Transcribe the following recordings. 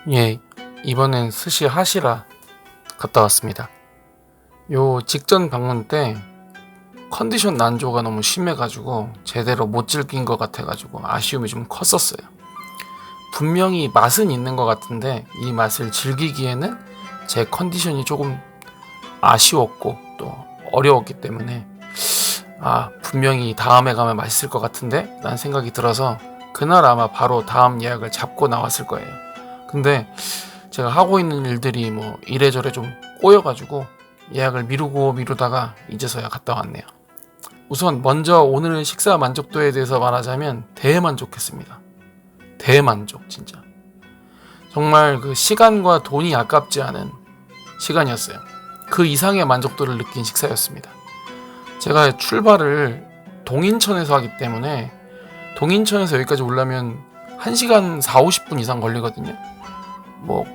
예, 이번엔 스시 하시라 갔다 왔습니다. 요 직전 방문 때 컨디션 난조가 너무 심해가지고 제대로 못 즐긴 것 같아가지고 아쉬움이 좀 컸었어요. 분명히 맛은 있는 것 같은데 이 맛을 즐기기에는 제 컨디션이 조금 아쉬웠고 또 어려웠기 때문에 분명히 다음에 가면 맛있을 것 같은데 라는 생각이 들어서 그날 아마 바로 다음 예약을 잡고 나왔을 거예요. 근데 제가 하고 있는 일들이 뭐 이래저래 좀 꼬여가지고 예약을 미루다가 이제서야 갔다 왔네요. 우선 먼저 오늘 식사 만족도에 대해서 말하자면 대만족했습니다. 대만족 진짜. 정말 그 시간과 돈이 아깝지 않은 시간이었어요. 그 이상의 만족도를 느낀 식사였습니다. 제가 출발을 동인천에서 하기 때문에 동인천에서 여기까지 오려면 1시간 40-50분 이상 걸리거든요. 뭐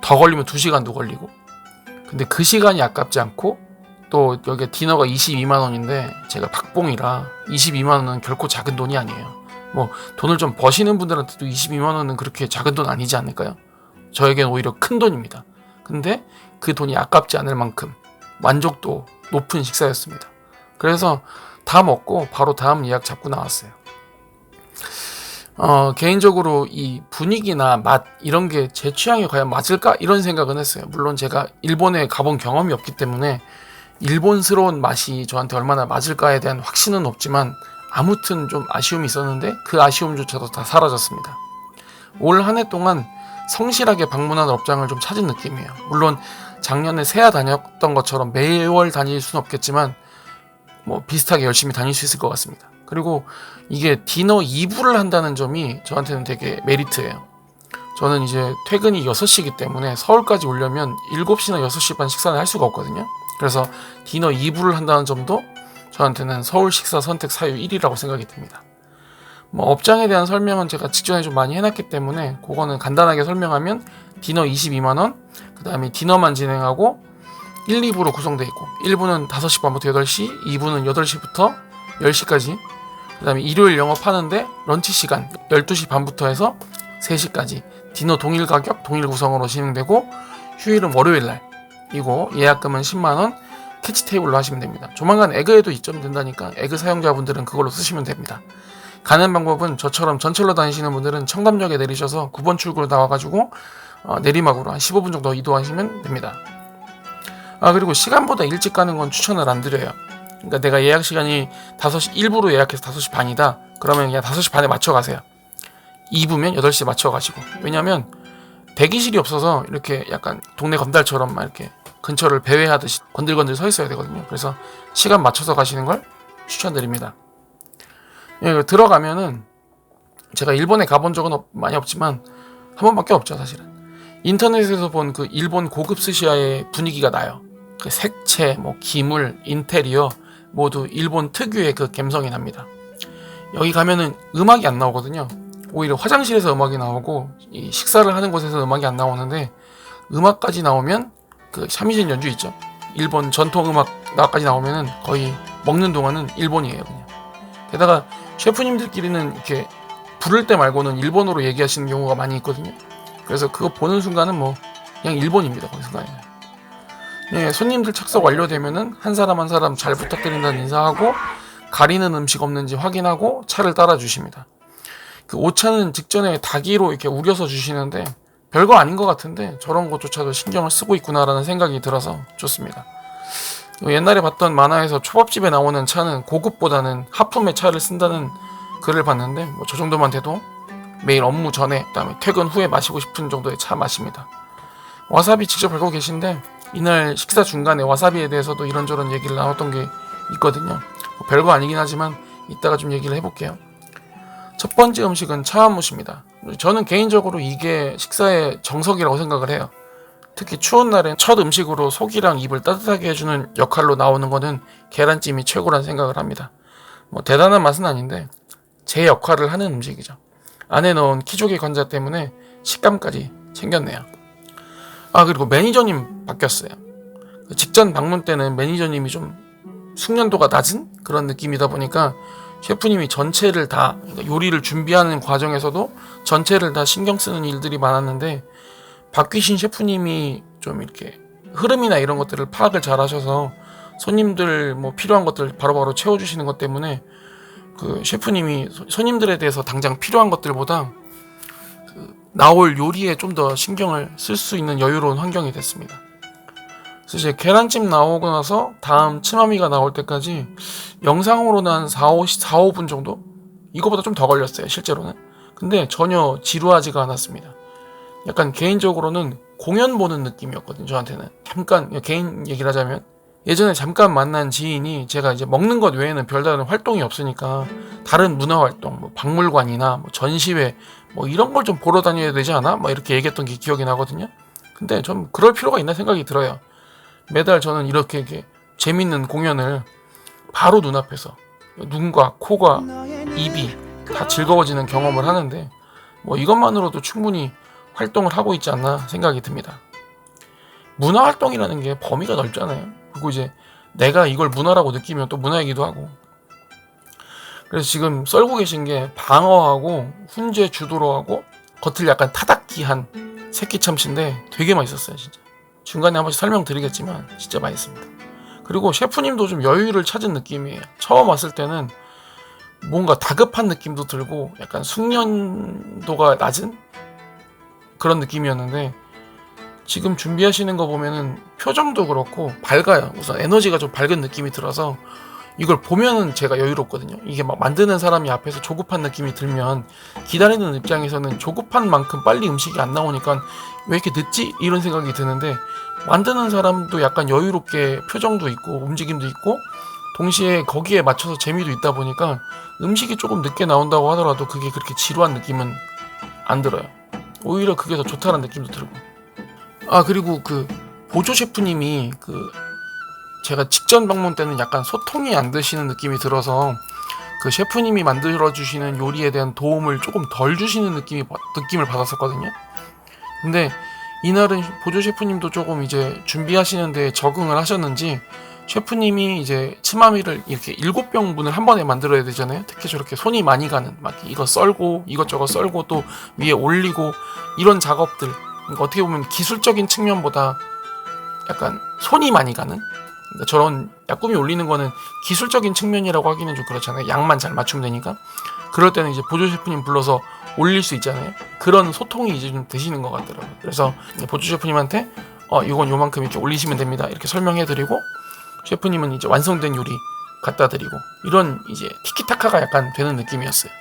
더 걸리면 2시간도 걸리고. 근데 그 시간이 아깝지 않고 또 여기 디너가 22만 원인데 제가 박봉이라 22만 원은 결코 작은 돈이 아니에요. 뭐 돈을 좀 버시는 분들한테도 22만 원은 그렇게 작은 돈 아니지 않을까요? 저에겐 오히려 큰 돈입니다. 근데 그 돈이 아깝지 않을 만큼 만족도 높은 식사였습니다. 그래서 다 먹고 바로 다음 예약 잡고 나왔어요. 개인적으로 이 분위기나 맛 이런 게 제 취향에 과연 맞을까? 이런 생각은 했어요. 물론 제가 일본에 가본 경험이 없기 때문에 일본스러운 맛이 저한테 얼마나 맞을까에 대한 확신은 없지만 아무튼 좀 아쉬움이 있었는데 그 아쉬움조차도 다 사라졌습니다. 올 한 해 동안 성실하게 방문하는 업장을 좀 찾은 느낌이에요. 물론 작년에 새해 다녔던 것처럼 매월 다닐 수는 없겠지만 뭐 비슷하게 열심히 다닐 수 있을 것 같습니다. 그리고 이게 디너 2부를 한다는 점이 저한테는 되게 메리트예요. 저는 이제 퇴근이 6시이기 때문에 서울까지 오려면 7시나 6시 반 식사는 할 수가 없거든요. 그래서 디너 2부를 한다는 점도 저한테는 서울 식사 선택 사유 1위라고 생각이 듭니다. 뭐 업장에 대한 설명은 제가 직전에 좀 많이 해놨기 때문에 그거는 간단하게 설명하면 디너 22만원, 그 다음에 디너만 진행하고 1, 2부로 구성되어 있고 1부는 5시 반부터 8시, 2부는 8시부터 10시까지, 그 다음에 일요일 영업하는데 런치 시간 12시 반부터 해서 3시까지 디너 동일 가격, 동일 구성으로 진행되고 휴일은 월요일날 이고 예약금은 10만원 캐치 테이블로 하시면 됩니다. 조만간 에그에도 입점이 된다니까 에그 사용자분들은 그걸로 쓰시면 됩니다. 가는 방법은 저처럼 전철로 다니시는 분들은 청담역에 내리셔서 9번 출구로 나와가지고 내리막으로 한 15분 정도 이동하시면 됩니다. 그리고 시간보다 일찍 가는 건 추천을 안 드려요. 그러니까 내가 예약 시간이 5시 1부로 예약해서 5시 반이다. 그러면 그냥 5시 반에 맞춰 가세요. 2부면 8시에 맞춰 가시고. 왜냐면 대기실이 없어서 이렇게 약간 동네 건달처럼 막 이렇게 근처를 배회하듯이 건들건들 서 있어야 되거든요. 그래서 시간 맞춰서 가시는 걸 추천드립니다. 들어가면은 제가 일본에 가본 적은 많이 없지만 한 번밖에 없죠, 사실은. 인터넷에서 본 그 일본 고급 스시야의 분위기가 나요. 그 색채, 뭐 기물, 인테리어 모두 일본 특유의 그 감성이 납니다. 여기 가면은 음악이 안 나오거든요. 오히려 화장실에서 음악이 나오고 이 식사를 하는 곳에서 음악이 안 나오는데 음악까지 나오면 그 삼위신 연주 있죠. 일본 전통 음악까지 나오면은 거의 먹는 동안은 일본이에요, 그냥. 게다가 셰프님들끼리는 이렇게 부를 때 말고는 일본어로 얘기하시는 경우가 많이 있거든요. 그래서 그거 보는 순간은 뭐 그냥 일본입니다, 그 순간에는. 네, 손님들 착석 완료되면은 한 사람 한 사람 잘 부탁드린다는 인사하고 가리는 음식 없는지 확인하고 차를 따라 주십니다. 그 오차는 직전에 닭이로 이렇게 우겨서 주시는데 별거 아닌 것 같은데 저런 것조차도 신경을 쓰고 있구나라는 생각이 들어서 좋습니다. 옛날에 봤던 만화에서 초밥집에 나오는 차는 고급보다는 하품의 차를 쓴다는 글을 봤는데 뭐 저 정도만 돼도 매일 업무 전에 그다음에 퇴근 후에 마시고 싶은 정도의 차 마십니다. 와사비 직접 알고 계신데 이날 식사 중간에 와사비에 대해서도 이런저런 얘기를 나눴던 게 있거든요. 뭐 별거 아니긴 하지만 이따가 좀 얘기를 해볼게요. 첫 번째 음식은 차와무시입니다. 저는 개인적으로 이게 식사의 정석이라고 생각을 해요. 특히 추운 날엔 첫 음식으로 속이랑 입을 따뜻하게 해주는 역할로 나오는 거는 계란찜이 최고란 생각을 합니다. 뭐 대단한 맛은 아닌데 제 역할을 하는 음식이죠. 안에 넣은 키조개 관자 때문에 식감까지 챙겼네요. 그리고 매니저님 바뀌었어요. 직전 방문 때는 매니저님이 좀 숙련도가 낮은 그런 느낌이다 보니까 셰프님이 전체를 다 그러니까 요리를 준비하는 과정에서도 전체를 다 신경 쓰는 일들이 많았는데 박귀신 셰프님이 좀 이렇게 흐름이나 이런 것들을 파악을 잘 하셔서 손님들 뭐 필요한 것들 바로바로 채워주시는 것 때문에 그 셰프님이 손님들에 대해서 당장 필요한 것들보다 그 나올 요리에 좀 더 신경을 쓸 수 있는 여유로운 환경이 됐습니다. 그래서 이제 계란찜 나오고 나서 다음 츠마미가 나올 때까지 영상으로는 한 4-5분 정도? 이거보다 좀 더 걸렸어요 실제로는. 근데 전혀 지루하지가 않았습니다. 약간 개인적으로는 공연 보는 느낌이었거든요 저한테는. 잠깐 개인 얘기를 하자면 예전에 잠깐 만난 지인이 제가 이제 먹는 것 외에는 별다른 활동이 없으니까 다른 문화 활동, 뭐 박물관이나 뭐 전시회 뭐 이런 걸 좀 보러 다녀야 되지 않아? 막 이렇게 얘기했던 게 기억이 나거든요. 근데 좀 그럴 필요가 있나 생각이 들어요. 매달 저는 이렇게 재밌는 공연을 바로 눈앞에서 눈과 코가 입이 다 즐거워지는 경험을 하는데 뭐 이것만으로도 충분히 활동을 하고 있지 않나 생각이 듭니다. 문화 활동이라는 게 범위가 넓잖아요. 그리고 이제 내가 이걸 문화라고 느끼면 또 문화이기도 하고. 그래서 지금 썰고 계신 게 방어하고 훈제 주도로하고 겉을 약간 타닥기한 새끼 참치인데 되게 맛있었어요 진짜. 중간에 한 번씩 설명드리겠지만 진짜 맛있습니다. 그리고 셰프님도 좀 여유를 찾은 느낌이에요. 처음 왔을 때는 뭔가 다급한 느낌도 들고 약간 숙련도가 낮은 그런 느낌이었는데 지금 준비하시는 거 보면은 표정도 그렇고 밝아요. 우선 에너지가 좀 밝은 느낌이 들어서 이걸 보면은 제가 여유롭거든요. 이게 막 만드는 사람이 앞에서 조급한 느낌이 들면 기다리는 입장에서는 조급한 만큼 빨리 음식이 안 나오니까 왜 이렇게 늦지? 이런 생각이 드는데 만드는 사람도 약간 여유롭게 표정도 있고 움직임도 있고 동시에 거기에 맞춰서 재미도 있다 보니까 음식이 조금 늦게 나온다고 하더라도 그게 그렇게 지루한 느낌은 안 들어요. 오히려 그게 더 좋다는 느낌도 들고. 아 그리고 그 보조 셰프님이 그 제가 직전 방문 때는 약간 소통이 안 되시는 느낌이 들어서 그 셰프님이 만들어주시는 요리에 대한 도움을 조금 덜 주시는 느낌을 받았었거든요. 근데 이날은 보조 셰프님도 조금 이제 준비하시는 데 적응을 하셨는지 셰프님이 이제 츠마미를 이렇게 7병분을 한 번에 만들어야 되잖아요. 특히 저렇게 손이 많이 가는 막 이거 썰고 이것저것 썰고 또 위에 올리고 이런 작업들 그러니까 어떻게 보면 기술적인 측면보다 약간 손이 많이 가는 그러니까 저런 야꾸미 올리는 거는 기술적인 측면이라고 하기는 좀 그렇잖아요. 양만 잘 맞추면 되니까. 그럴 때는 이제 보조 셰프님 불러서 올릴 수 있잖아요. 그런 소통이 이제 좀 되시는 것 같더라고요. 그래서 보조 셰프님한테 이건 요만큼 이렇게 올리시면 됩니다. 이렇게 설명해드리고 셰프님은 이제 완성된 요리 갖다 드리고 이런 이제 티키타카가 약간 되는 느낌이었어요.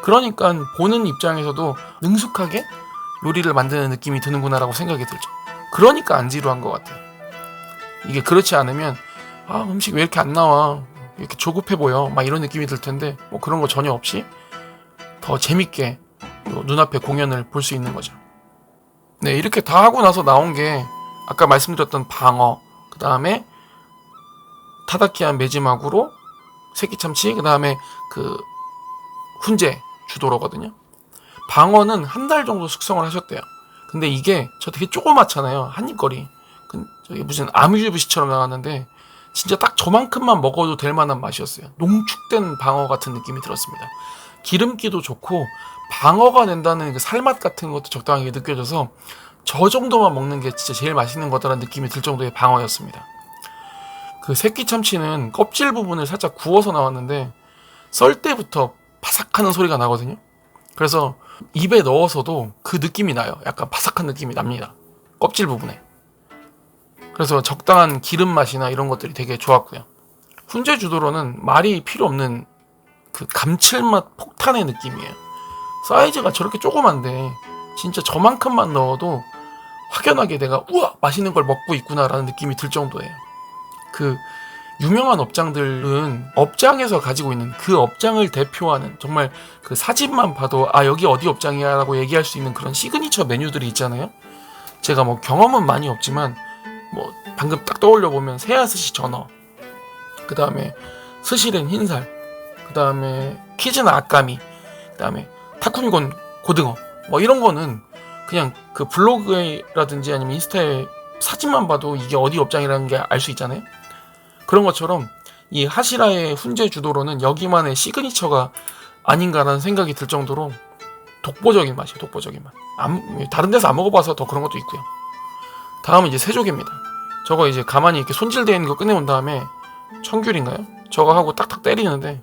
그러니까 보는 입장에서도 능숙하게 요리를 만드는 느낌이 드는구나라고 생각이 들죠. 그러니까 안 지루한 것 같아요. 이게 그렇지 않으면 음식 왜 이렇게 안 나와 이렇게 조급해 보여 막 이런 느낌이 들 텐데 뭐 그런 거 전혀 없이 더 재밌게 눈앞에 공연을 볼 수 있는 거죠. 네 이렇게 다 하고 나서 나온 게 아까 말씀드렸던 방어 그 다음에 타다키한 매지막으로 새끼참치 그 다음에 그 훈제 주도로거든요. 방어는 한 달 정도 숙성을 하셨대요. 근데 이게 저 되게 조그맣잖아요. 한입거리 저기 무슨 아뮤즈부시처럼 나왔는데 진짜 딱 저만큼만 먹어도 될 만한 맛이었어요. 농축된 방어 같은 느낌이 들었습니다. 기름기도 좋고 방어가 낸다는 그 살맛 같은 것도 적당하게 느껴져서 저 정도만 먹는 게 진짜 제일 맛있는 거다라는 느낌이 들 정도의 방어였습니다. 그 새끼 참치는 껍질 부분을 살짝 구워서 나왔는데 썰 때부터 바삭하는 소리가 나거든요. 그래서 입에 넣어서도 그 느낌이 나요. 약간 바삭한 느낌이 납니다. 껍질 부분에. 그래서 적당한 기름 맛이나 이런 것들이 되게 좋았고요. 훈제 주도로는 말이 필요 없는 그 감칠맛 폭탄의 느낌이에요. 사이즈가 저렇게 조그만데 진짜 저만큼만 넣어도 확연하게 내가 우와 맛있는 걸 먹고 있구나라는 느낌이 들 정도예요. 그 유명한 업장들은 업장에서 가지고 있는 그 업장을 대표하는 정말 그 사진만 봐도 여기 어디 업장이야 라고 얘기할 수 있는 그런 시그니처 메뉴들이 있잖아요. 제가 뭐 경험은 많이 없지만 뭐 방금 딱 떠올려 보면 새야스시 전어, 그 다음에 스시렌 흰살, 그 다음에 키즈나 아까미, 그 다음에 타쿠미곤 고등어 뭐 이런 거는 그냥 그 블로그라든지 아니면 인스타에 사진만 봐도 이게 어디 업장이라는 게 알 수 있잖아요. 그런 것처럼 이 하시라의 훈제 주도로는 여기만의 시그니처가 아닌가라는 생각이 들 정도로 독보적인 맛이에요. 독보적인 맛. 다른 데서 안 먹어봐서 더 그런 것도 있고요. 다음은 이제 새조개입니다. 저거 이제 가만히 이렇게 손질되어 있는 거 꺼내온 다음에 청귤인가요? 저거 하고 딱딱 때리는데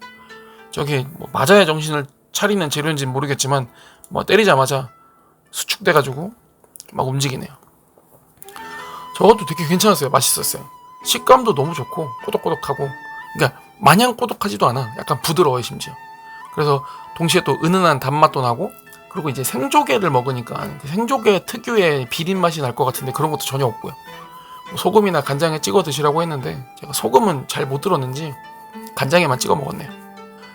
저게 뭐 맞아야 정신을 차리는 재료인지는 모르겠지만 뭐 때리자마자 수축돼가지고 막 움직이네요. 저것도 되게 괜찮았어요. 맛있었어요. 식감도 너무 좋고 꼬독꼬독하고, 그러니까 마냥 꼬독하지도 않아. 약간 부드러워요 심지어. 그래서 동시에 또 은은한 단맛도 나고, 그리고 이제 생조개를 먹으니까 그 생조개 특유의 비린 맛이 날 것 같은데 그런 것도 전혀 없고요. 뭐 소금이나 간장에 찍어 드시라고 했는데 제가 소금은 잘 못 들었는지 간장에만 찍어 먹었네요.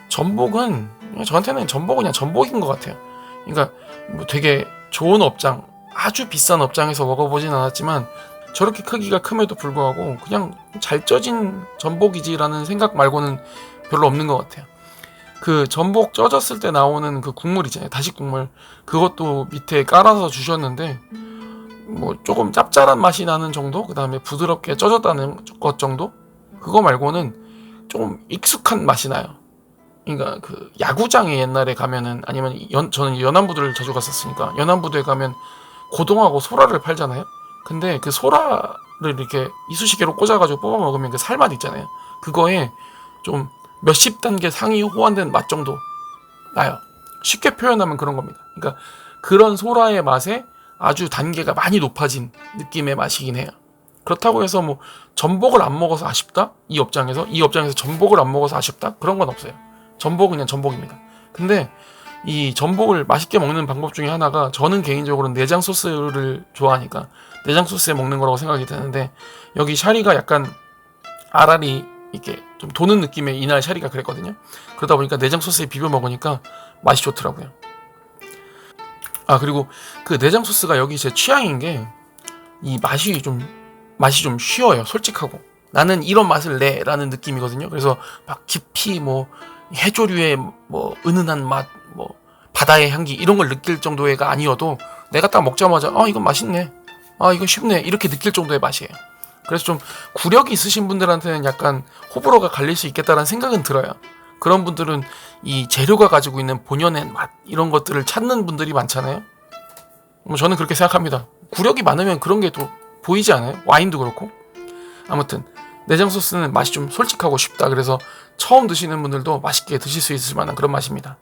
전복은 저한테는 전복은 그냥 전복인 것 같아요. 그러니까 뭐 되게 좋은 업장, 아주 비싼 업장에서 먹어보진 않았지만 저렇게 크기가 큼에도 불구하고 그냥 잘 쪄진 전복이지라는 생각 말고는 별로 없는 것 같아요. 그 전복 쪄졌을 때 나오는 그 국물 있잖아요. 다시 국물. 그것도 밑에 깔아서 주셨는데 뭐 조금 짭짤한 맛이 나는 정도? 그 다음에 부드럽게 쪄졌다는 것 정도? 그거 말고는 조금 익숙한 맛이 나요. 그러니까 그 야구장에 옛날에 가면은, 아니면 저는 연안부두를 자주 갔었으니까 연안부두에 가면 고동하고 소라를 팔잖아요. 근데 그 소라를 이렇게 이쑤시개로 꽂아가지고 뽑아 먹으면 그 살맛 있잖아요. 그거에 좀 몇십 단계 상위 호환된 맛 정도 나요. 쉽게 표현하면 그런 겁니다. 그러니까 그런 소라의 맛에 아주 단계가 많이 높아진 느낌의 맛이긴 해요. 그렇다고 해서 뭐 전복을 안 먹어서 아쉽다? 이 업장에서 전복을 안 먹어서 아쉽다? 그런 건 없어요. 전복은 그냥 전복입니다. 근데 이 전복을 맛있게 먹는 방법 중에 하나가, 저는 개인적으로는 내장 소스를 좋아하니까 내장 소스에 먹는 거라고 생각이 드는데, 여기 샤리가 약간 알알이 이렇게 좀 도는 느낌의 이날 샤리가 그랬거든요. 그러다 보니까 내장 소스에 비벼 먹으니까 맛이 좋더라고요. 아, 그리고 그 내장 소스가 여기 제 취향인 게, 이 맛이 좀 쉬워요. 솔직하고 나는 이런 맛을 내라는 느낌이거든요. 그래서 막 깊이 뭐 해조류의 뭐 은은한 맛, 뭐 바다의 향기 이런 걸 느낄 정도의가 아니어도 내가 딱 먹자마자 이건 맛있네, 이건 쉽네, 이렇게 느낄 정도의 맛이에요. 그래서 좀 구력이 있으신 분들한테는 약간 호불호가 갈릴 수 있겠다라는 생각은 들어요. 그런 분들은 이 재료가 가지고 있는 본연의 맛 이런 것들을 찾는 분들이 많잖아요. 뭐 저는 그렇게 생각합니다. 구력이 많으면 그런 게 또 보이지 않아요? 와인도 그렇고. 아무튼 내장 소스는 맛이 좀 솔직하고 쉽다. 그래서 처음 드시는 분들도 맛있게 드실 수 있을 만한 그런 맛입니다.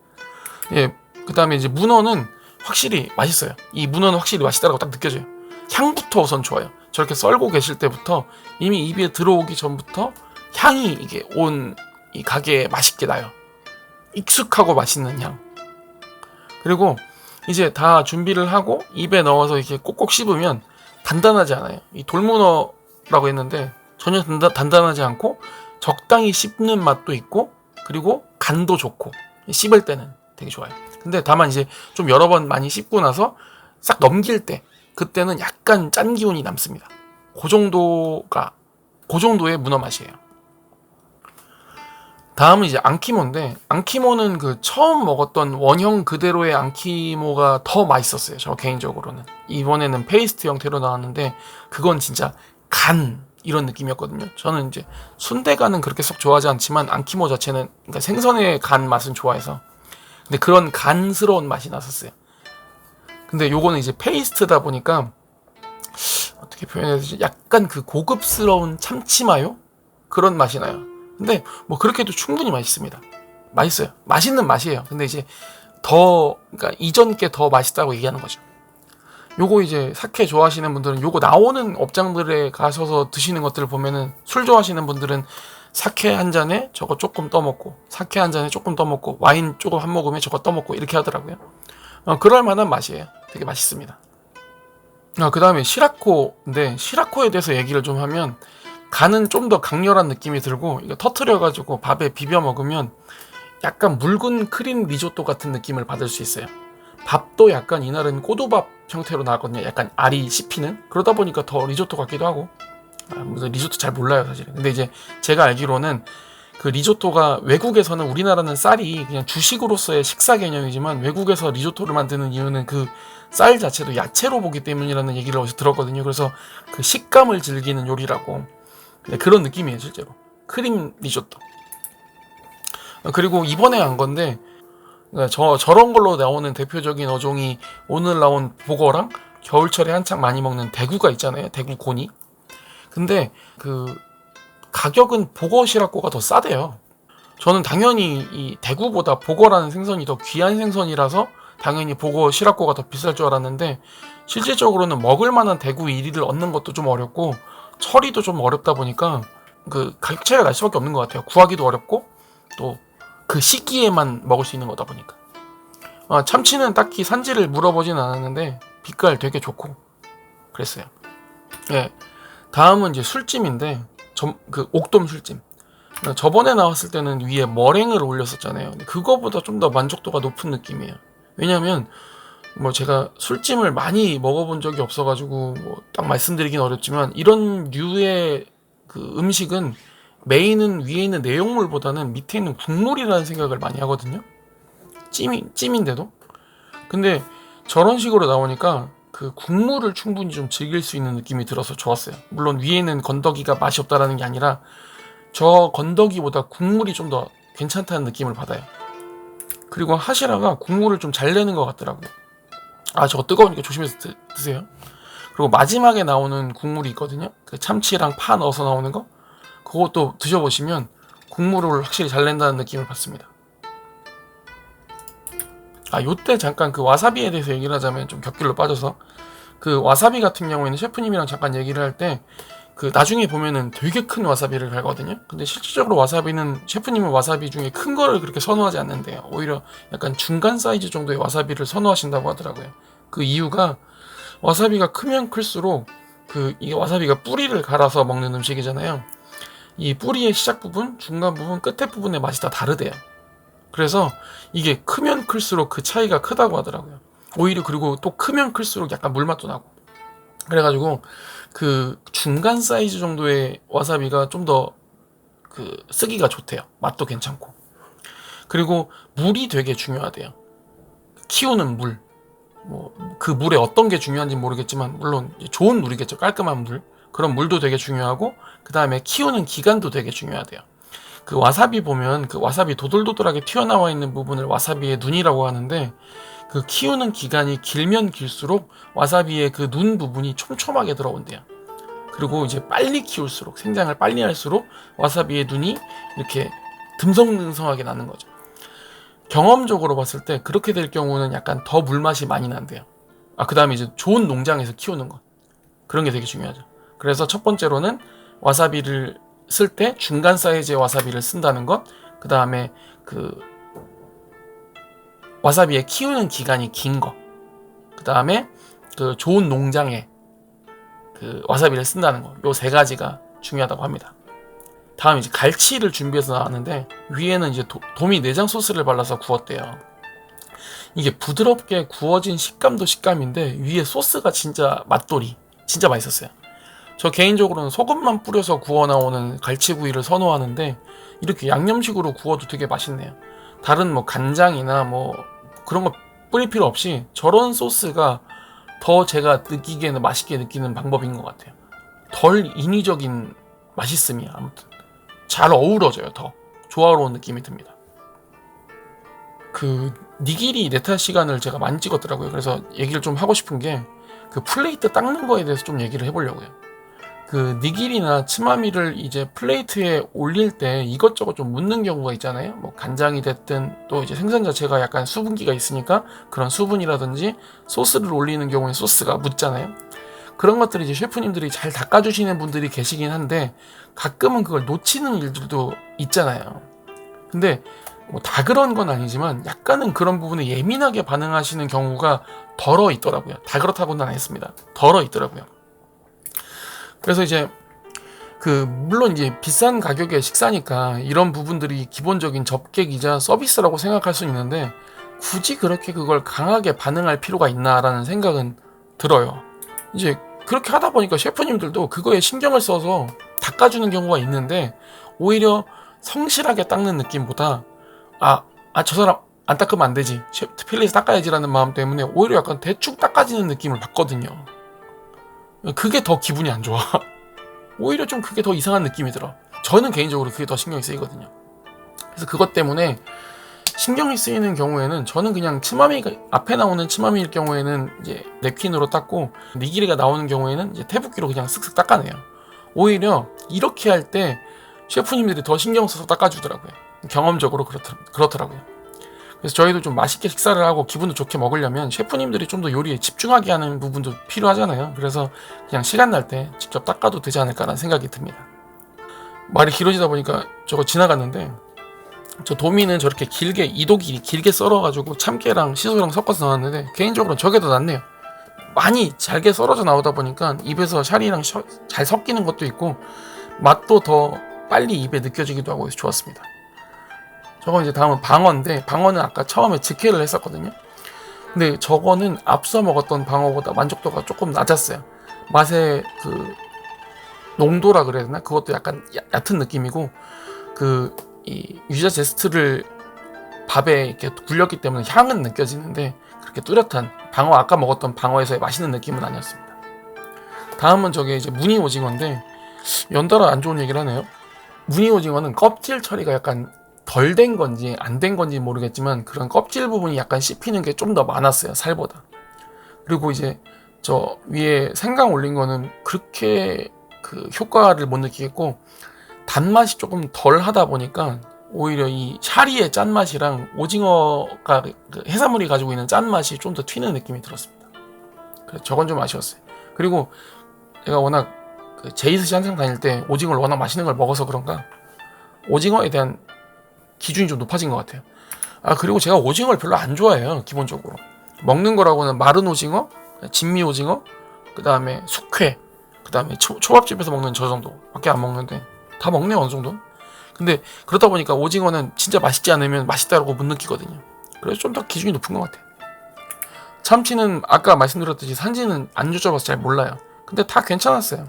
예, 그 다음에 이제 문어는 확실히 맛있어요. 이 문어는 확실히 맛있다라고 딱 느껴져요. 향부터 우선 좋아요. 저렇게 썰고 계실 때부터 이미 입에 들어오기 전부터 향이 이게 온 이 가게에 맛있게 나요. 익숙하고 맛있는 향. 그리고 이제 다 준비를 하고 입에 넣어서 이렇게 꼭꼭 씹으면 단단하지 않아요. 이 돌문어라고 했는데 전혀 단단하지 않고 적당히 씹는 맛도 있고, 그리고 간도 좋고 씹을 때는 되게 좋아요. 근데 다만 이제 좀 여러 번 많이 씹고 나서 싹 넘길 때, 그때는 약간 짠 기운이 남습니다. 그 정도의 문어 맛이에요. 다음은 이제 앙키모인데, 앙키모는 그 처음 먹었던 원형 그대로의 앙키모가 더 맛있었어요. 저 개인적으로는. 이번에는 페이스트 형태로 나왔는데 그건 진짜 간 이런 느낌이었거든요. 저는 이제 순대간은 그렇게 썩 좋아하지 않지만 앙키모 자체는, 그러니까 생선의 간 맛은 좋아해서, 근데 그런 간스러운 맛이 났었어요. 근데 요거는 이제 페이스트다 보니까 어떻게 표현해야 되지? 약간 그 고급스러운 참치마요? 그런 맛이 나요. 근데 뭐 그렇게 해도 충분히 맛있습니다. 맛있어요. 맛있는 맛이에요. 근데 이제 그러니까 이전 게 더 맛있다고 얘기하는 거죠. 요거 이제 사케 좋아하시는 분들은 요거 나오는 업장들에 가셔서 드시는 것들을 보면은, 술 좋아하시는 분들은 사케 한 잔에 저거 조금 떠먹고, 사케 한 잔에 조금 떠먹고, 와인 조금 한 모금에 저거 떠먹고 이렇게 하더라고요. 그럴 만한 맛이에요. 되게 맛있습니다. 그 다음에 시라코인데, 시라코에 대해서 얘기를 좀 하면, 간은 좀 더 강렬한 느낌이 들고, 이거 터트려가지고 밥에 비벼 먹으면 약간 묽은 크림 리조또 같은 느낌을 받을 수 있어요. 밥도 약간 이날은 꼬두밥 형태로 나왔거든요. 약간 알이 씹히는. 그러다 보니까 더 리조또 같기도 하고. 무슨 리조또 잘 몰라요 사실은. 근데 이제 제가 알기로는 그 리조또가, 외국에서는, 우리나라는 쌀이 그냥 주식으로서의 식사 개념이지만 외국에서 리조또를 만드는 이유는 그 쌀 자체도 야채로 보기 때문이라는 얘기를 어디서 들었거든요. 그래서 그 식감을 즐기는 요리라고. 그런 느낌이에요 실제로. 크림 리조또. 그리고 이번에 한 건데 저런 걸로 나오는 대표적인 어종이 오늘 나온 보거랑 겨울철에 한창 많이 먹는 대구가 있잖아요. 대구 고니. 근데 그 가격은 보거 시라꼬가 더 싸대요. 저는 당연히 이 대구보다 보거라는 생선이 더 귀한 생선이라서 당연히 보거 시라꼬가 더 비쌀 줄 알았는데, 실질적으로는 먹을 만한 대구 1위를 얻는 것도 좀 어렵고 처리도 좀 어렵다 보니까 그 가격 차이가 날 수밖에 없는 것 같아요. 구하기도 어렵고 또 그 시기에만 먹을 수 있는 거다 보니까. 참치는 딱히 산지를 물어보진 않았는데 빛깔 되게 좋고 그랬어요. 네, 다음은 이제 술찜인데 그 옥돔 술찜. 저번에 나왔을 때는 위에 머랭을 올렸었잖아요. 근데 그거보다 좀 더 만족도가 높은 느낌이에요. 왜냐면 뭐 제가 술찜을 많이 먹어본 적이 없어가지고 뭐 딱 말씀드리긴 어렵지만, 이런 류의 그 음식은 메인은 위에 있는 내용물보다는 밑에 있는 국물이라는 생각을 많이 하거든요. 찜인데도. 근데 저런 식으로 나오니까 그 국물을 충분히 좀 즐길 수 있는 느낌이 들어서 좋았어요. 물론 위에 있는 건더기가 맛이 없다라는 게 아니라 저 건더기보다 국물이 좀 더 괜찮다는 느낌을 받아요. 그리고 하시라가 국물을 좀 잘 내는 것 같더라고요. 저거 뜨거우니까 조심해서 드세요. 그리고 마지막에 나오는 국물이 있거든요. 그 참치랑 파 넣어서 나오는 거. 그것도 드셔보시면 국물을 확실히 잘 낸다는 느낌을 받습니다. 요때 잠깐 그 와사비에 대해서 얘기를 하자면, 좀 곁길로 빠져서, 그 와사비 같은 경우에는 셰프님이랑 잠깐 얘기를 할 때 그 나중에 보면은 되게 큰 와사비를 갈거든요. 근데 실질적으로 와사비는, 셰프님은 와사비 중에 큰 거를 그렇게 선호하지 않는데요. 오히려 약간 중간 사이즈 정도의 와사비를 선호하신다고 하더라고요. 그 이유가, 와사비가 크면 클수록 이게 와사비가 뿌리를 갈아서 먹는 음식이잖아요. 이 뿌리의 시작 부분, 중간 부분, 끝에 부분의 맛이 다 다르대요. 그래서 이게 크면 클수록 그 차이가 크다고 하더라고요. 오히려 그리고 또 크면 클수록 약간 물맛도 나고. 그래가지고 그 중간 사이즈 정도의 와사비가 좀 더 쓰기가 좋대요. 맛도 괜찮고. 그리고 물이 되게 중요하대요. 키우는 물. 뭐 그 물에 어떤 게 중요한지 모르겠지만, 물론 좋은 물이겠죠. 깔끔한 물. 그런 물도 되게 중요하고, 그 다음에 키우는 기간도 되게 중요하대요. 그 와사비 보면 그 와사비 도돌도돌하게 튀어나와 있는 부분을 와사비의 눈이라고 하는데, 그 키우는 기간이 길면 길수록 와사비의 그 눈 부분이 촘촘하게 들어온대요. 그리고 이제 빨리 키울수록, 생장을 빨리 할수록 와사비의 눈이 이렇게 듬성듬성하게 나는 거죠. 경험적으로 봤을 때 그렇게 될 경우는 약간 더 물맛이 많이 난대요. 그 다음에 이제 좋은 농장에서 키우는 것, 그런 게 되게 중요하죠. 그래서 첫 번째로는 와사비를 쓸 때 중간 사이즈의 와사비를 쓴다는 것, 그 다음에 와사비의 키우는 기간이 긴 거, 그 다음에 좋은 농장에 와사비를 쓴다는 거, 요 세 가지가 중요하다고 합니다. 다음 이제 갈치를 준비해서 나왔는데, 위에는 이제 도미 내장 소스를 발라서 구웠대요. 이게 부드럽게 구워진 식감도 식감인데 위에 소스가 진짜 맛돌이, 진짜 맛있었어요. 저 개인적으로는 소금만 뿌려서 구워 나오는 갈치구이를 선호하는데, 이렇게 양념식으로 구워도 되게 맛있네요. 다른 뭐 간장이나 뭐 그런 거 뿌릴 필요 없이 저런 소스가 더 제가 느끼기에는 맛있게 느끼는 방법인 것 같아요. 덜 인위적인 맛있음이야. 아무튼 잘 어우러져요. 더 조화로운 느낌이 듭니다. 니기리 네타 시간을 제가 많이 찍었더라고요. 그래서 얘기를 좀 하고 싶은 게, 플레이트 닦는 거에 대해서 좀 얘기를 해보려고요. 니기리나 츠마미를 이제 플레이트에 올릴 때 이것저것 좀 묻는 경우가 있잖아요. 뭐 간장이 됐든, 또 이제 생선 자체가 약간 수분기가 있으니까 그런 수분이라든지 소스를 올리는 경우에 소스가 묻잖아요. 그런 것들을 이제 셰프님들이 잘 닦아주시는 분들이 계시긴 한데, 가끔은 그걸 놓치는 일들도 있잖아요. 근데 뭐 다 그런 건 아니지만 약간은 그런 부분에 예민하게 반응하시는 경우가 덜어 있더라고요. 다 그렇다고는 안 했습니다. 덜어 있더라고요. 그래서 이제 물론 이제 비싼 가격의 식사니까 이런 부분들이 기본적인 접객이자 서비스라고 생각할 수 있는데, 굳이 그렇게 그걸 강하게 반응할 필요가 있나라는 생각은 들어요. 이제 그렇게 하다 보니까 셰프님들도 그거에 신경을 써서 닦아주는 경우가 있는데, 오히려 성실하게 닦는 느낌보다 저 사람 안 닦으면 안 되지, 필레이트 닦아야지라는 마음 때문에 오히려 약간 대충 닦아지는 느낌을 받거든요. 그게 더 기분이 안 좋아. 오히려 좀 그게 더 이상한 느낌이 들어. 저는 개인적으로 그게 더 신경이 쓰이거든요. 그래서 그것 때문에 신경이 쓰이는 경우에는 저는 그냥 치마미, 앞에 나오는 치마미일 경우에는 이제 냅킨으로 닦고, 니기리가 나오는 경우에는 이제 태붓기로 그냥 쓱쓱 닦아내요. 오히려 이렇게 할 때 셰프님들이 더 신경 써서 닦아주더라고요. 경험적으로 그렇더라고요. 그래서 저희도 좀 맛있게 식사를 하고 기분도 좋게 먹으려면 셰프님들이 좀 더 요리에 집중하게 하는 부분도 필요하잖아요. 그래서 그냥 시간 날 때 직접 닦아도 되지 않을까라는 생각이 듭니다. 말이 길어지다 보니까 저거 지나갔는데, 저 도미는 저렇게 길게, 이도기 길게 썰어가지고 참깨랑 시소랑 섞어서 나왔는데 개인적으로는 저게 더 낫네요. 많이 잘게 썰어져 나오다 보니까 입에서 샤리랑 잘 섞이는 것도 있고 맛도 더 빨리 입에 느껴지기도 하고 해서 좋았습니다. 저건 이제 다음은 방어인데, 방어는 아까 처음에 직회를 했었거든요. 근데 저거는 앞서 먹었던 방어보다 만족도가 조금 낮았어요. 맛의 그 농도라 그래야 되나? 그것도 약간 얕은 느낌이고, 이 유자 제스트를 밥에 이렇게 굴렸기 때문에 향은 느껴지는데 그렇게 뚜렷한 방어, 아까 먹었던 방어에서의 맛있는 느낌은 아니었습니다. 다음은 저게 이제 무늬 오징어인데, 연달아 안 좋은 얘기를 하네요. 무늬 오징어는 껍질 처리가 약간 덜 된 건지 안 된 건지 모르겠지만 그런 껍질 부분이 약간 씹히는 게 좀 더 많았어요, 살보다. 그리고 이제 저 위에 생강 올린 거는 그렇게 그 효과를 못 느끼겠고, 단맛이 조금 덜 하다 보니까 오히려 이 샤리의 짠맛이랑 오징어가 그 해산물이 가지고 있는 짠맛이 좀 더 튀는 느낌이 들었습니다. 그래서 저건 좀 아쉬웠어요. 그리고 제가 워낙 그 제이스시 한창 다닐 때 오징어를 워낙 맛있는 걸 먹어서 그런가 오징어에 대한 기준이 좀 높아진 것 같아요. 그리고 제가 오징어를 별로 안 좋아해요. 기본적으로 먹는 거라고는 마른 오징어, 진미 오징어, 그 다음에 숙회, 그 다음에 초밥집에서 먹는 저 정도 밖에 안 먹는데, 다 먹네 어느 정도. 근데 그러다 보니까 오징어는 진짜 맛있지 않으면 맛있다라고 못 느끼거든요. 그래서 좀 더 기준이 높은 것 같아요. 참치는 아까 말씀드렸듯이 산지는 안 여쭤봐서 잘 몰라요. 근데 다 괜찮았어요.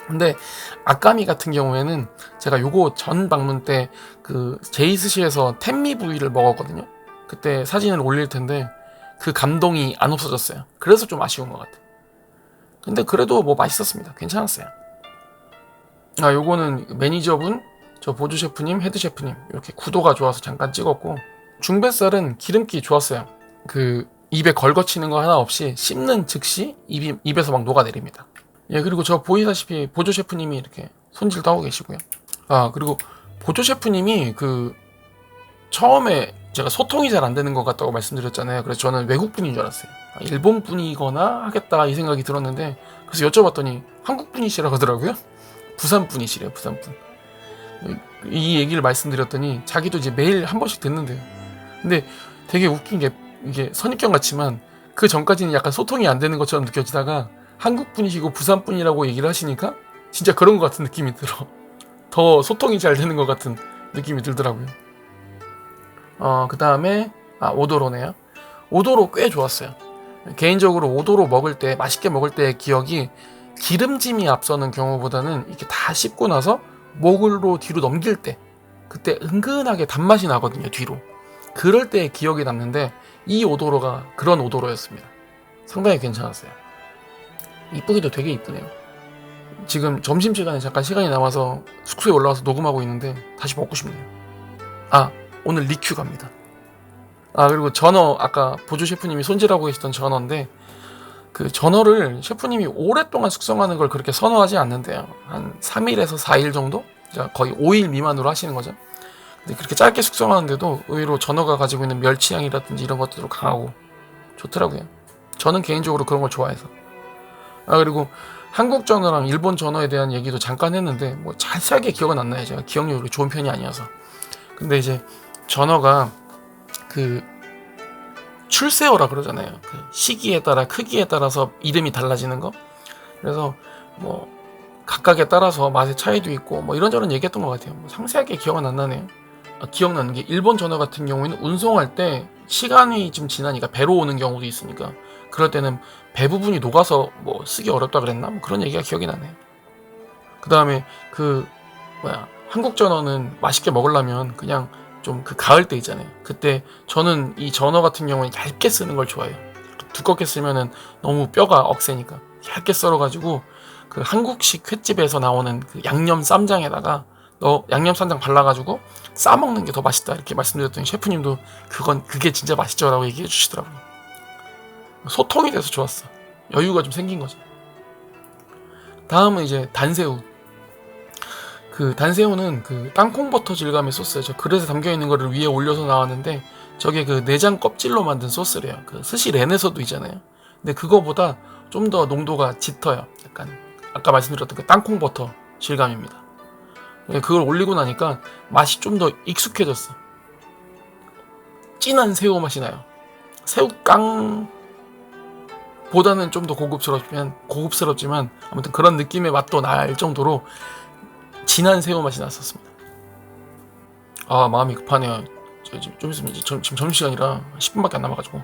근데 아까미 같은 경우에는 제가 요거 전 방문 때 그 제이스시에서 텐미 부위를 먹었거든요. 그때 사진을 올릴 텐데 그 감동이 안 없어졌어요. 그래서 좀 아쉬운 것 같아요. 근데 그래도 뭐 맛있었습니다. 괜찮았어요. 요거는 매니저분, 저 보조 셰프님, 헤드 셰프님 이렇게 구도가 좋아서 잠깐 찍었고, 중뱃살은 기름기 좋았어요. 그 입에 걸거치는 거 하나 없이 씹는 즉시 입에서 막 녹아내립니다. 예, 그리고 저 보이다시피 보조 셰프님이 이렇게 손질도 하고 계시고요. 그리고 보조 셰프님이 그 처음에 제가 소통이 잘 안 되는 것 같다고 말씀드렸잖아요. 그래서 저는 외국 분인 줄 알았어요. 일본 분이거나 하겠다 이 생각이 들었는데, 그래서 여쭤봤더니 한국 분이시라고 하더라고요. 부산 분이시래요, 부산 분. 이 얘기를 말씀드렸더니 자기도 이제 매일 한 번씩 듣는데요. 근데 되게 웃긴 게, 이게 선입견 같지만 그 전까지는 약간 소통이 안 되는 것처럼 느껴지다가 한국 분이시고 부산 분이라고 얘기를 하시니까 진짜 그런 것 같은 느낌이 들어. 더 소통이 잘 되는 것 같은 느낌이 들더라고요. 그 다음에 오도로네요. 오도로 꽤 좋았어요. 개인적으로 오도로 먹을 때, 맛있게 먹을 때의 기억이 기름짐이 앞서는 경우보다는 이렇게 다 씹고 나서 목으로 뒤로 넘길 때, 그때 은근하게 단맛이 나거든요, 뒤로. 그럴 때의 기억이 남는데 이 오도로가 그런 오도로였습니다. 상당히 괜찮았어요. 이쁘기도 되게 이쁘네요. 지금 점심시간에 잠깐 시간이 남아서 숙소에 올라와서 녹음하고 있는데 다시 먹고 싶네요. 오늘 리큐 갑니다. 그리고 전어, 아까 보조 셰프님이 손질하고 계시던 전어인데, 그 전어를 셰프님이 오랫동안 숙성하는 걸 그렇게 선호하지 않는데요. 한 3일에서 4일 정도? 거의 5일 미만으로 하시는 거죠. 근데 그렇게 짧게 숙성하는데도 의외로 전어가 가지고 있는 멸치향이라든지 이런 것들도 강하고 좋더라고요. 저는 개인적으로 그런 걸 좋아해서. 그리고 한국 전어랑 일본 전어에 대한 얘기도 잠깐 했는데 뭐 자세하게 기억은 안 나요. 제가 기억력이 좋은 편이 아니어서. 근데 이제 전어가 그 출세어라 그러잖아요. 그 시기에 따라, 크기에 따라서 이름이 달라지는 거. 그래서 뭐 각각에 따라서 맛의 차이도 있고 뭐 이런저런 얘기했던 것 같아요. 뭐 상세하게 기억은 안 나네요. 기억나는 게 일본 전어 같은 경우에는 운송할 때 시간이 좀 지나니까 배로 오는 경우도 있으니까 그럴 때는 배 부분이 녹아서 뭐 쓰기 어렵다 그랬나? 뭐 그런 얘기가 기억이 나네요. 그 다음에 한국 전어는 맛있게 먹으려면 그냥 좀 그 가을 때 있잖아요. 그때 저는 이 전어 같은 경우는 얇게 쓰는 걸 좋아해요. 두껍게 쓰면은 너무 뼈가 억세니까 얇게 썰어가지고 그 한국식 횟집에서 나오는 그 양념 쌈장에다가 양념 쌈장 발라가지고 싸먹는 게 더 맛있다 이렇게 말씀드렸더니 셰프님도 그게 진짜 맛있죠라고 얘기해 주시더라고요. 소통이 돼서 좋았어. 여유가 좀 생긴 거죠. 다음은 이제 단새우. 그 단새우는 그 땅콩 버터 질감의 소스예요. 저 그릇에 담겨 있는 거를 위에 올려서 나왔는데 저게 그 내장 껍질로 만든 소스래요. 그 스시 렌에서도 있잖아요. 근데 그거보다 좀 더 농도가 짙어요. 약간 아까 말씀드렸던 그 땅콩 버터 질감입니다. 그걸 올리고 나니까 맛이 좀 더 익숙해졌어. 진한 새우 맛이 나요. 새우깡 보다는 좀 더 고급스럽지만 아무튼 그런 느낌의 맛도 날 정도로 진한 새우 맛이 났었습니다. 아, 마음이 급하네요. 좀 있으면 지금 점심시간이라 10분밖에 안 남아가지고.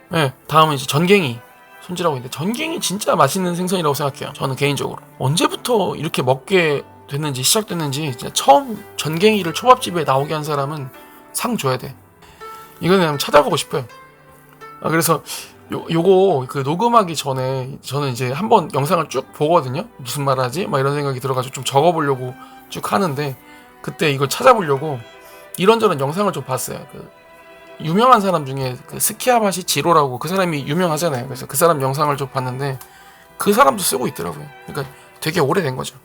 네, 다음은 이제 전갱이 손질하고 있는데 전갱이 진짜 맛있는 생선이라고 생각해요. 저는 개인적으로. 언제부터 이렇게 먹게 됐는지 시작됐는지 진짜 처음 전갱이를 초밥집에 나오게 한 사람은 상 줘야 돼. 이거는 그냥 찾아보고 싶어요. 그래서 요거 그 녹음하기 전에 저는 이제 한번 영상을 쭉 보거든요. 무슨 말 하지? 막 이런 생각이 들어가지고 좀 적어보려고 쭉 하는데 그때 이걸 찾아보려고 이런저런 영상을 좀 봤어요. 그 유명한 사람 중에 그 스키야마시 지로라고 그 사람이 유명하잖아요. 그래서 그 사람 영상을 좀 봤는데 그 사람도 쓰고 있더라고요. 그러니까 되게 오래된 거죠.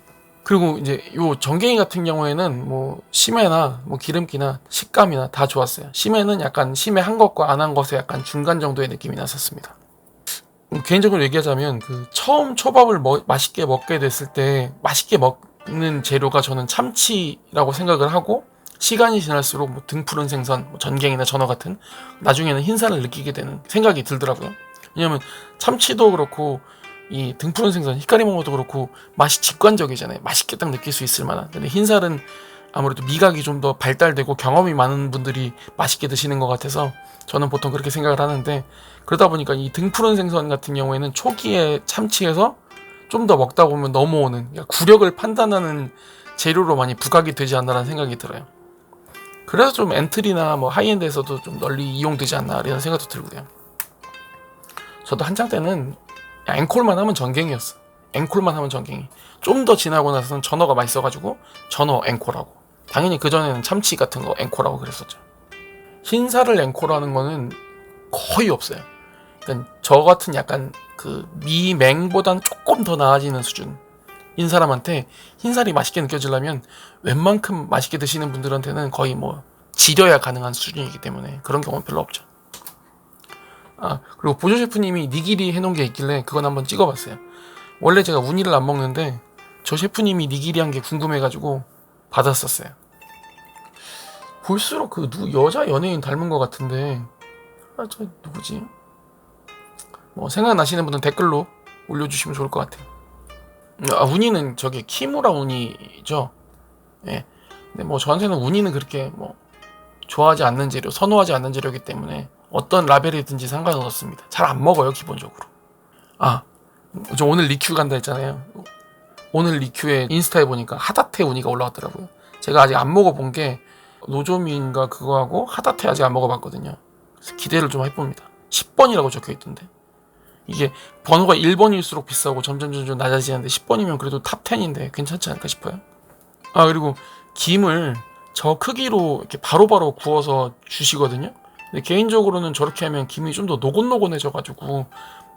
그리고 이제 요 전갱이 같은 경우에는 뭐 심해나 뭐 기름기나 식감이나 다 좋았어요. 심해는 약간 심해 한 것과 안 한 것의 약간 중간 정도의 느낌이 났었습니다. 개인적으로 얘기하자면 그 처음 초밥을 맛있게 먹게 됐을 때 맛있게 먹는 재료가 저는 참치라고 생각을 하고 시간이 지날수록 뭐 등푸른 생선, 뭐 전갱이나 전어 같은 나중에는 흰살을 느끼게 되는 생각이 들더라고요. 왜냐면 참치도 그렇고 이 등푸른 생선, 히카리모모도 그렇고 맛이 직관적이잖아요. 맛있게 딱 느낄 수 있을 만한. 근데 흰살은 아무래도 미각이 좀 더 발달되고 경험이 많은 분들이 맛있게 드시는 것 같아서 저는 보통 그렇게 생각을 하는데 그러다 보니까 이 등푸른 생선 같은 경우에는 초기에 참치에서 좀 더 먹다 보면 넘어오는 그러니까 구력을 판단하는 재료로 많이 부각이 되지 않나라는 생각이 들어요. 그래서 좀 엔트리나 뭐 하이엔드에서도 좀 널리 이용되지 않나 이런 생각도 들고요. 저도 한창 때는 앵콜만 하면 전갱이였어. 앵콜만 하면 전갱이. 좀 더 지나고 나서는 전어가 맛있어가지고 전어 앵콜하고 당연히 그전에는 참치 같은 거 앵콜하고 그랬었죠. 흰살을 앵콜하는 거는 거의 없어요. 그러니까 저 같은 약간 그 미맹보단 조금 더 나아지는 수준 인 사람한테 흰살이 맛있게 느껴지려면 웬만큼 맛있게 드시는 분들한테는 거의 뭐 지려야 가능한 수준이기 때문에 그런 경우는 별로 없죠. 그리고 보조 셰프님이 니기리 해놓은 게 있길래 그건 한번 찍어봤어요. 원래 제가 우니를 안 먹는데 저 셰프님이 니기리 한 게 궁금해가지고 받았었어요. 볼수록 그 여자 연예인 닮은 것 같은데 저 누구지? 뭐 생각나시는 분은 댓글로 올려주시면 좋을 것 같아요. 우니는 저기 키무라 우니죠. 예. 근데 뭐 저한테는 우니는 그렇게 뭐 좋아하지 않는 재료, 선호하지 않는 재료이기 때문에 어떤 라벨이든지 상관은 없습니다. 잘 안 먹어요, 기본적으로. 저 오늘 리큐 간다 했잖아요. 오늘 리큐에 인스타에 보니까 하다테 우니가 올라왔더라고요. 제가 아직 안 먹어본 게 노조미인가 그거하고 하다테 아직 안 먹어봤거든요. 그래서 기대를 좀 해봅니다. 10번이라고 적혀있던데. 이게 번호가 1번일수록 비싸고 점점 낮아지는데 10번이면 그래도 탑 10인데 괜찮지 않을까 싶어요. 그리고 김을 저 크기로 이렇게 바로바로 구워서 주시거든요. 근데 개인적으로는 저렇게 하면 김이 좀 더 노곤노곤해져가지고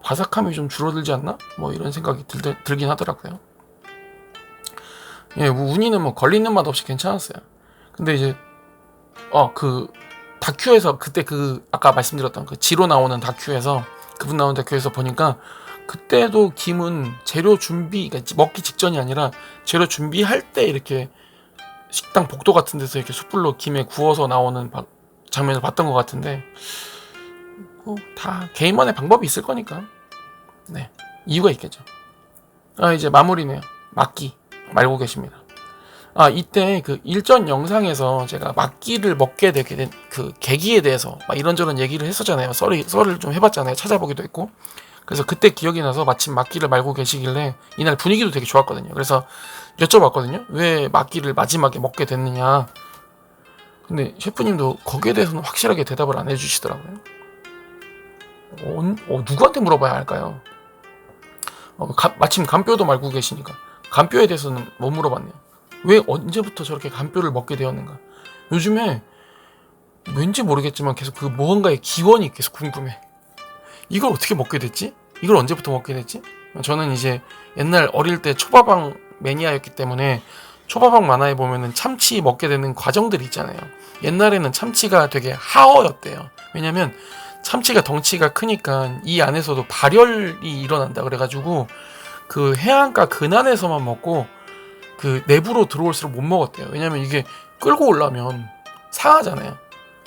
바삭함이 좀 줄어들지 않나? 뭐 이런 생각이 들긴 하더라고요. 예, 뭐 우니는 뭐 걸리는 맛 없이 괜찮았어요. 근데 이제 그 다큐에서 그때 그 아까 말씀드렸던 그 지로 나오는 다큐에서 그분 나오는 다큐에서 보니까 그때도 김은 재료 준비, 그러니까 먹기 직전이 아니라 재료 준비할 때 이렇게 식당 복도 같은 데서 이렇게 숯불로 김에 구워서 나오는 장면을 봤던 것 같은데 다 개인만의 방법이 있을 거니까 네 이유가 있겠죠. 이제 마무리네요. 막기 말고 계십니다. 이때 그 일전 영상에서 제가 막기를 먹게 되게 된 그 계기에 대해서 막 이런저런 얘기를 했었잖아요. 썰을 좀 해봤잖아요. 찾아보기도 했고. 그래서 그때 기억이 나서 마침 막기를 말고 계시길래 이날 분위기도 되게 좋았거든요. 그래서 여쭤봤거든요. 왜 막기를 마지막에 먹게 됐느냐. 근데 셰프님도 거기에 대해서는 확실하게 대답을 안 해주시더라고요. 누구한테 물어봐야 할까요? 마침 간뼈도 말고 계시니까 간뼈에 대해서는 못 물어봤네요. 왜 언제부터 저렇게 간뼈를 먹게 되었는가? 요즘에 왠지 모르겠지만 계속 그 무언가의 기원이 계속 궁금해. 이걸 어떻게 먹게 됐지? 이걸 언제부터 먹게 됐지? 저는 이제 옛날 어릴 때 초밥왕 매니아였기 때문에 초밥왕 만화에 보면은 참치 먹게 되는 과정들이 있잖아요. 옛날에는 참치가 되게 하어였대요. 왜냐면 참치가 덩치가 크니까 이 안에서도 발열이 일어난다 그래가지고 그 해안가 근안에서만 먹고 그 내부로 들어올수록 못 먹었대요. 왜냐면 이게 끌고 오려면 상하잖아요.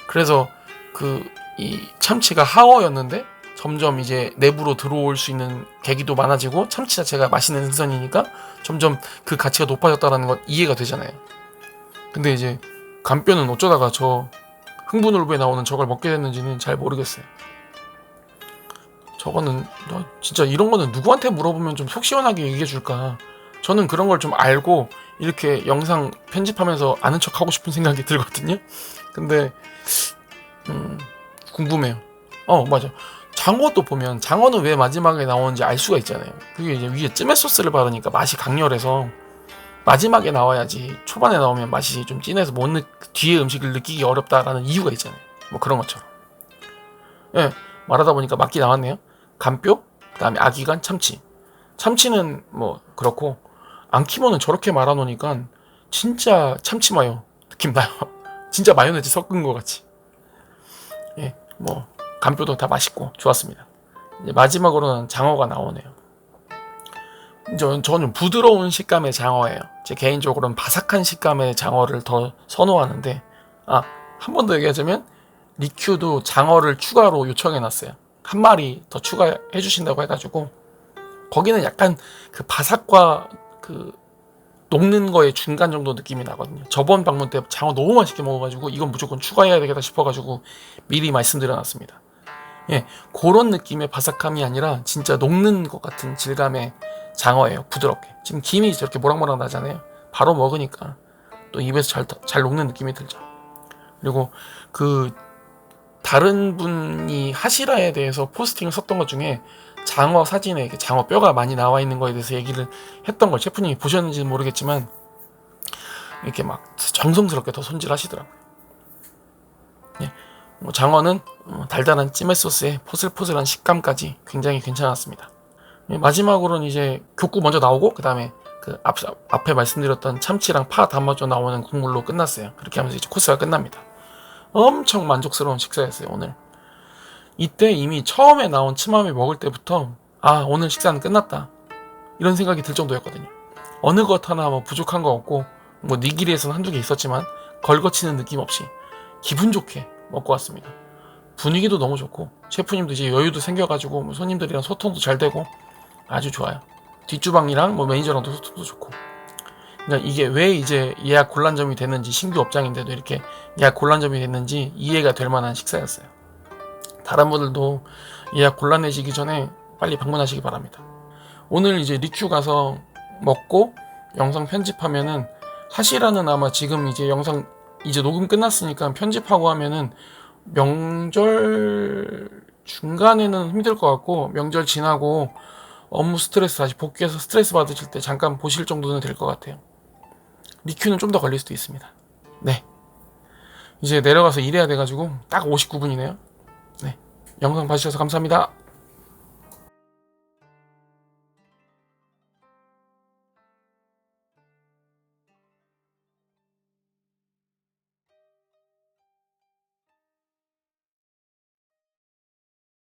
그래서 그 이 참치가 하어였는데 점점 이제 내부로 들어올 수 있는 계기도 많아지고 참치 자체가 맛있는 생선이니까 점점 그 가치가 높아졌다는 건 이해가 되잖아요. 근데 이제 간뼈는 어쩌다가 저 흥분울부에 나오는 저걸 먹게 됐는지는 잘 모르겠어요. 저거는 진짜 이런 거는 누구한테 물어보면 좀 속 시원하게 얘기해 줄까. 저는 그런 걸 좀 알고 이렇게 영상 편집하면서 아는 척 하고 싶은 생각이 들거든요. 근데 궁금해요. 맞아. 장어도 보면 장어는 왜 마지막에 나오는지 알 수가 있잖아요. 그게 이제 위에 찜의 소스를 바르니까 맛이 강렬해서 마지막에 나와야지 초반에 나오면 맛이 좀 진해서 뒤에 음식을 느끼기 어렵다라는 이유가 있잖아요. 뭐 그런 것처럼. 예, 말하다 보니까 맞게 나왔네요. 간뼈, 그다음에 아기간, 참치. 참치는 뭐 그렇고 안키모는 저렇게 말아놓으니까 진짜 참치 마요 느낌 나요. 진짜 마요네즈 섞은 것 같이. 예, 뭐 간뼈도 다 맛있고 좋았습니다. 이제 마지막으로는 장어가 나오네요. 저는 부드러운 식감의 장어예요. 제 개인적으로는 바삭한 식감의 장어를 더 선호하는데, 한 번 더 얘기하자면 리큐도 장어를 추가로 요청해놨어요. 한 마리 더 추가해 주신다고 해가지고 거기는 약간 그 바삭과 그 녹는 거의 중간 정도 느낌이 나거든요. 저번 방문 때 장어 너무 맛있게 먹어가지고 이건 무조건 추가해야 되겠다 싶어가지고 미리 말씀드려놨습니다. 예, 그런 느낌의 바삭함이 아니라 진짜 녹는 것 같은 질감의 장어예요. 부드럽게. 지금 김이 저렇게 모락모락 나잖아요. 바로 먹으니까 또 입에서 잘 녹는 느낌이 들죠. 그리고 그 다른 분이 하시라에 대해서 포스팅을 썼던 것 중에 장어 사진에 장어 뼈가 많이 나와 있는 거에 대해서 얘기를 했던 걸 셰프님이 보셨는지는 모르겠지만 이렇게 막 정성스럽게 더 손질하시더라고요. 예, 뭐 장어는 달달한 찜의 소스에 포슬포슬한 식감까지 굉장히 괜찮았습니다. 예, 마지막으로는 이제 격구 먼저 나오고 그 다음에 그 앞에 말씀드렸던 참치랑 파 담아져 나오는 국물로 끝났어요. 그렇게 하면서 이제 코스가 끝납니다. 엄청 만족스러운 식사였어요. 오늘 이때 이미 처음에 나온 츠마미 먹을 때부터 오늘 식사는 끝났다 이런 생각이 들 정도였거든요. 어느 것 하나 뭐 부족한 거 없고 뭐 니기리에서는 한두 개 있었지만 걸거치는 느낌 없이 기분 좋게 먹고 왔습니다. 분위기도 너무 좋고 셰프님도 이제 여유도 생겨가지고 뭐 손님들이랑 소통도 잘 되고 아주 좋아요. 뒷주방이랑 뭐 매니저랑도 소통도 좋고. 그러니까 이게 왜 이제 예약 곤란점이 됐는지, 신규 업장인데도 이렇게 예약 곤란점이 됐는지 이해가 될 만한 식사였어요. 다른 분들도 예약 곤란해지기 전에 빨리 방문하시기 바랍니다. 오늘 이제 리큐 가서 먹고 영상 편집하면은 하시라는 아마 지금 이제 영상 이제 녹음 끝났으니까 편집하고 하면은 명절 중간에는 힘들 것 같고 명절 지나고 업무 스트레스 다시 복귀해서 스트레스 받으실 때 잠깐 보실 정도는 될 것 같아요. 리큐는 좀 더 걸릴 수도 있습니다. 네, 이제 내려가서 일해야 돼가지고 딱 59분이네요. 네, 영상 봐주셔서 감사합니다.